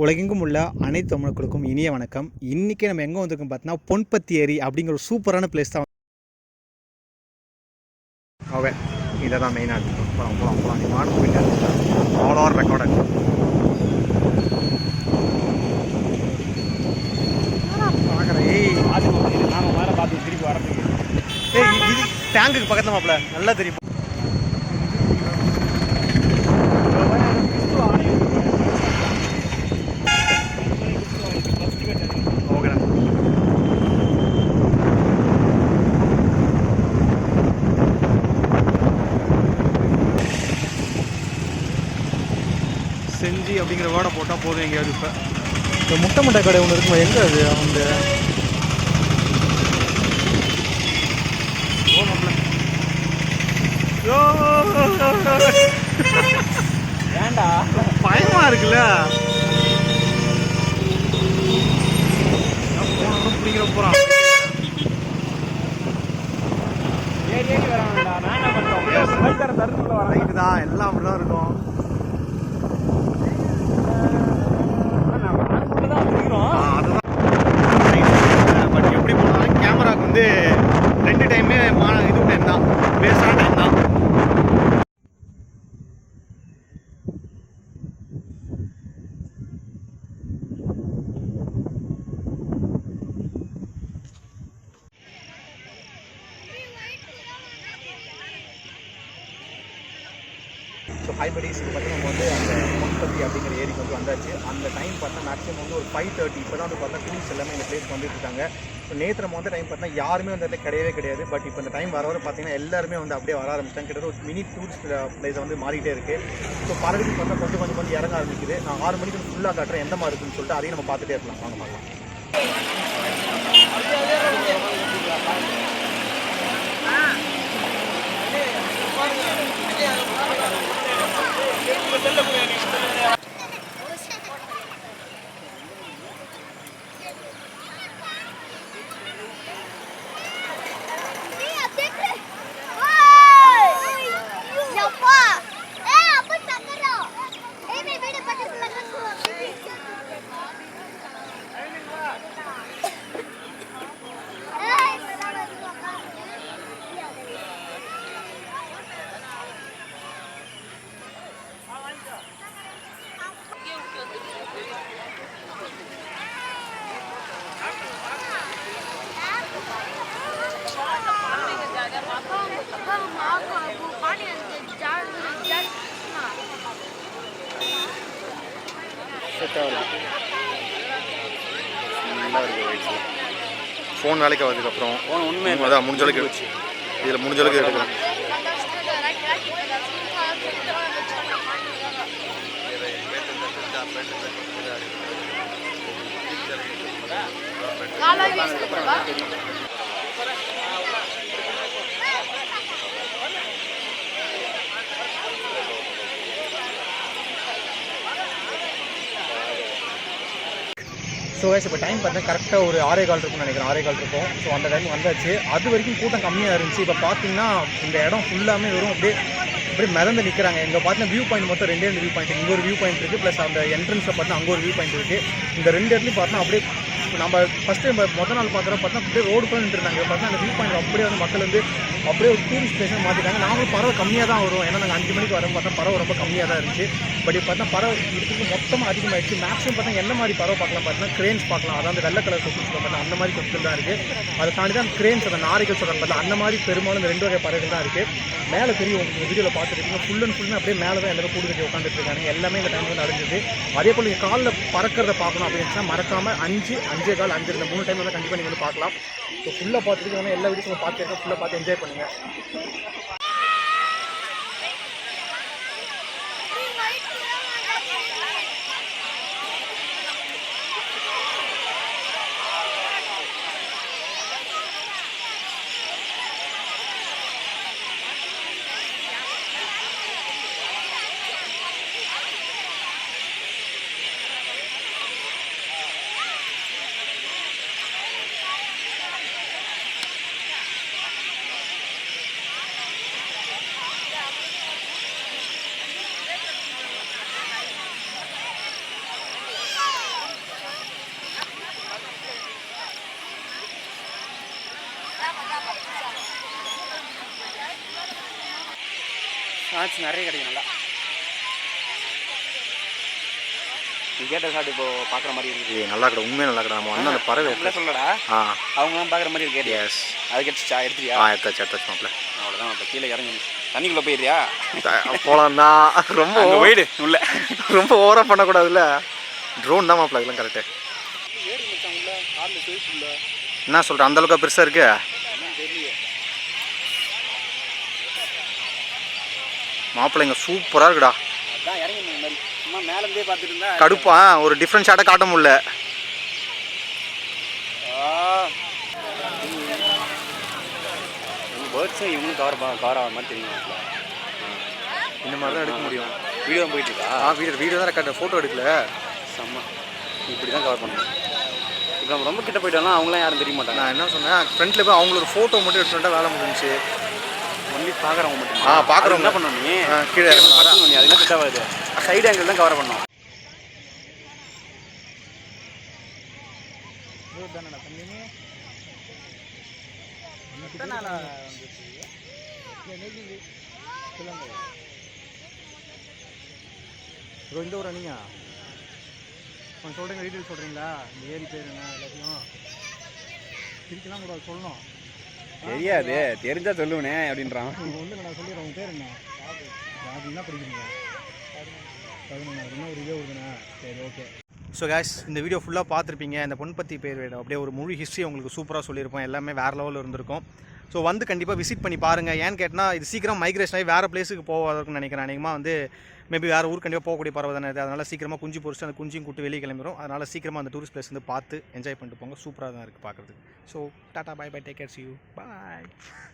உலகெங்கும் உள்ள அனைத்து தமிழர்களுக்கும் இனிய வணக்கம். இன்றைக்கி நம்ம எங்கே வந்திருக்கோம் பார்த்தீங்கன்னா பொன்பத்தி ஏரி அப்படிங்கிற ஒரு சூப்பரான பிளேஸ் தான். ஓகே, இதை தான் மெயினாக இருக்கும். போகலாம் போகலாம் போகலாம் நீ மாடு போயிட்டு ஆல் ஓவர் ரெக்கார்டட். பார்க்குறேன். நாங்கள் மேலே பார்த்து திருப்பி வரதுக்கு இது டேங்குக்கு பக்கத்தில் மாப்பிள்ள நல்லா தெரியும். செஞ்சு அப்படிங்கிற வேர்டை போட்டால் போதும். எங்கேயாவது இப்போ இந்த முட்டை கடை ஒன்று இருக்குமா? எங்கே அது? அந்த ஏண்டா பயமா இருக்குல்ல? பிடிக்கிற போகிறான். தான் எல்லாம் அப்படிதான் இருக்கும். பட் எப்படி போனாலும் கேமராவுக்கு வந்து 2 டைமே இது டைம் தான், பேஸான டைம் தான். ஸோ ஹைபடிஸ் பார்த்து நம்ம வந்து அந்த பொன்பத்தி அப்படிங்கிற ஏரிக்கு வந்து வந்தாச்சு. அந்த டைம் பார்த்தா மேக்ஸிமம் வந்து ஒரு 5:30. இப்போ தான் வந்து பார்த்தா டூரிஸ்ட் எல்லாமே இந்த பிளேஸ் வந்துட்டு இருக்காங்க. ஸோ நேற்று நம்ம வந்து டைம் பார்த்தா யாருமே வந்து அதில் கிடையவே கிடையாது. பட் இப்போ இந்த டைம் வர பார்த்தீங்கன்னா எல்லாருமே வந்து அப்படியே வர ஆரம்பிச்சிட்டாங்க. கிட்டத்தட்ட ஒரு மினி டூரிஸ்ட் பிளேஸை வந்து மாறிட்டே இருக்குது. ஸோ பறவைக்கு பார்த்தா கொஞ்சம் இறங்க ஆரம்பிக்குது. நான் 6 மணிக்கு ஃபுல்லாக காட்டுறேன் எந்த மாதிரி இருக்குன்னு சொல்லிட்டு அதையும் நம்ம பார்த்துட்டே இருக்கலாம். வாங்க பார்க்கலாம். ஃபோன் வேலைக்கு ஆகுதுக்கப்புறம் உண்மை அதான் முடிஞ்ச அளவுக்கு எடுச்சு. இதில் முடிஞ்ச அளவுக்கு எடுக்கிறேன். ஸோ இப்போ டைம் பார்த்தா கரெக்டாக ஒரு 6:15 இருக்கும்னு நினைக்கிறேன். 6:15 இருக்கும். ஸோ அந்த டைம் வந்தாச்சு. அது வரைக்கும் கூட்டம் கம்மியாக இருந்துச்சு. இப்போ பார்த்தீங்கன்னா இந்த இடம் ஃபுல்லாமே வரும் அப்படியே மிதந்து நிற்கிறாங்க. இங்கே பார்த்தீங்கன்னா வியூ பாயிண்ட் மொத்தம் 2 வியூ பாயிண்ட். இங்கே ஒரு வியூ பாயிண்ட் இருக்குது, ப்ளஸ் அந்த என்ட்ரன்ஸில் பார்த்தா அங்கே ஒரு வியூ பாயிண்ட் இருக்குது. இந்த 2 இடத்துலையும் பார்த்தா அப்படியே நம்ம ஃபஸ்ட்டு மொதல் நாள் பார்க்குறப்ப பார்த்தா அப்படியே ரோடு போய் நின்றுருந்தாங்க. பார்த்தா அந்த வியூ பாயிண்ட் அப்படியே வந்து மக்கள் வந்து அப்படியே ஒரு டூரிஸ்ட் பிளேஸாக மாற்றிட்டாங்க. நாங்களும் பறவை கம்மியாக தான் வரும். ஏன்னா நாங்கள் 5 மணிக்கு வரும் பார்த்தா பறவை ரொம்ப கம்மியாக தான் இருந்துச்சு. பட் இப்போ பார்த்தா பறவை இதுக்கு மொத்தமாக அதிகமாகிடுச்சு. மேக்ஸிமம் பார்த்தா என்ன மாதிரி பறவை பார்க்கலாம் பார்த்தீங்கன்னா கிரேன்ஸ் பார்க்கலாம். அதாவது வெள்ளை கலர் கொசுக்கள் பார்த்தா அந்த மாதிரி கொசுக்கள் தான் இருக்குது. அதை தாண்டி தான் கிரேன்ஸ், அந்த நாரைகள் சொல்கிறாங்க பார்த்தா அந்த மாதிரி பெரும்பாலும் இந்த 2 வகை பறவைகள் தான் இருக்குது. மேலே தெரியும் உங்கள் வீடியோவில் பார்த்துருக்கீங்க. ஃபுல் அண்ட் ஃபுல்லாக அப்படியே மேலே தான் எல்லாரும் கூடு கட்டி உட்காந்துட்டு இருக்காங்க. எல்லாமே இந்த டைம் வந்து அடைஞ்சது. அதே போல் நீங்கள் காலில் பறக்கிறத பார்க்கணும் அப்படின்னு மறக்காமல் 5, 5:15, 5 இந்த 3 டைம் வந்து கண்டிப்பாக நீங்கள் வந்து பார்க்கலாம். ஸோ ஃபுல்லாக பார்த்துட்டு எல்லா வீடியோஸும் பார்த்துருக்கேன். ஃபுல்லாக பார்த்து என்ஜாய் பண்ணுங்கள். மேட்ச் நிறைய கிடைக்கும் நல்லா. நீ கேட்ட ஷாட் இப்போ பார்க்குற மாதிரி இருக்குது. நல்லா கடை உண்மையாக நல்லா கடை. நம்ம வந்து அந்த பறவை இல்லை சொல்லடா. அவங்களாம் பார்க்குற மாதிரி இருக்கு. எஸ் அது கிடச்சிச்சா? எடுத்துறியா? எடுத்தாச்சு மாப்பிள்ள. அவ்வளோதான். இப்போ கீழே இறங்கி தண்ணிக்குள்ளே போயிடுறியா? போகலாம் தான். ரொம்ப போயிடு உள்ள. ரொம்ப ஓவராக பண்ணக்கூடாதுல்ல. ட்ரோன் தான் மாப்பிள்ள அதெல்லாம் கரெக்டு. என்ன சொல்கிறேன், அந்தளவுக்கு பெருசாக இருக்கு. மாப்பிள்ள இங்கே சூப்பராக இருக்குடா. அதான் இறங்கி இந்த மாதிரி சும்மா மேலேருந்தே பார்த்துட்டு இருந்தா கடுப்பா ஒரு டிஃப்ரெண்ட் ஷாட்டை காட்ட முடியல. பேர்ட்ஸும் இவங்களும் கவர் ஆகிற மாதிரி தெரியும். இந்த மாதிரி தான் எடுக்க முடியும். வீடியோ தான் போயிட்டு இருக்கா? வீடியோ தான் ரெக்கார்ட், ஃபோட்டோ எடுக்கல. செம்ம. இப்படி தான் கவர் பண்ணணும். இப்போ நம்ம ரொம்ப கிட்ட போயிட்டோம்னா அவங்களாம் யாரும் தெரிய மாட்டாங்க. நான் என்ன சொன்னேன், ஃப்ரண்ட்டில் போய் அவங்களோட ஃபோட்டோ மட்டும் எடுத்துட்டா வேலை முடிஞ்சிச்சு. ஒன்லி பார்க்குறவங்க மட்டும். பார்க்குறவங்க என்ன பண்ணணும்? நீ கீழே பார்க்கணும். நீ அதெல்லாம் கிட்ட வருது. சைடு ஆங்கிள் தான் கவர் பண்ணணும். இந்த ஊரா நீங்கள் கொஞ்சம் சொல்கிறீங்க, டீட்டெயில் சொல்கிறீங்களா? இந்த ஏரி பேர் என்ன எல்லாத்தையும் பிரிக்கலாம் கூட சொல்லணும். தெரியாது, தெரிஞ்சா சொல்லுவேனே அப்படின்றான். ஒன்று நான் சொல்லிடுறேன். உங்கள் பேர் என்ன? அது என்ன படிக்கிறீங்க? 11 இன்னும் ஒரு இதே வருதுண்ணா. சரி, ஓகே. ஸோ கேஸ், இந்த வீடியோ ஃபுல்லாக பார்த்துருப்பீங்க. இந்த பொன் பற்றி பேர் அப்படியே ஒரு முழு ஹிஸ்ட்ரி உங்களுக்கு சூப்பராக சொல்லியிருப்போம். எல்லாமே வேறு லெவலில் இருந்திருக்கும். ஸோ வந்து கண்டிப்பாக விசிட் பண்ணி பாருங்கள். ஏன்னு கேட்டால் இது சீக்கிரம் மைக்ரேஷன் ஆகி வேறு பிளேஸுக்கு போவதற்குன்னு நினைக்கிறேன். அநேகமாக வந்து மேபி வேறு ஊர் கண்டிப்பாக போகக்கூடிய பறவை தானே இது. அதனால் சீக்கிரமாக குஞ்சு பொறிச்சு அந்த குஞ்சையும் கூட்டு வெளியே கிளம்பிடும். அதனால் சீக்கிரமாக அந்த டூரிஸ்ட் பிளேஸ் வந்து பார்த்து என்ஜாய் பண்ணிட்டு போங்க. சூப்பராக தான் இருக்குது பார்க்குறதுக்கு. So tata, bye bye, take care, see you, bye.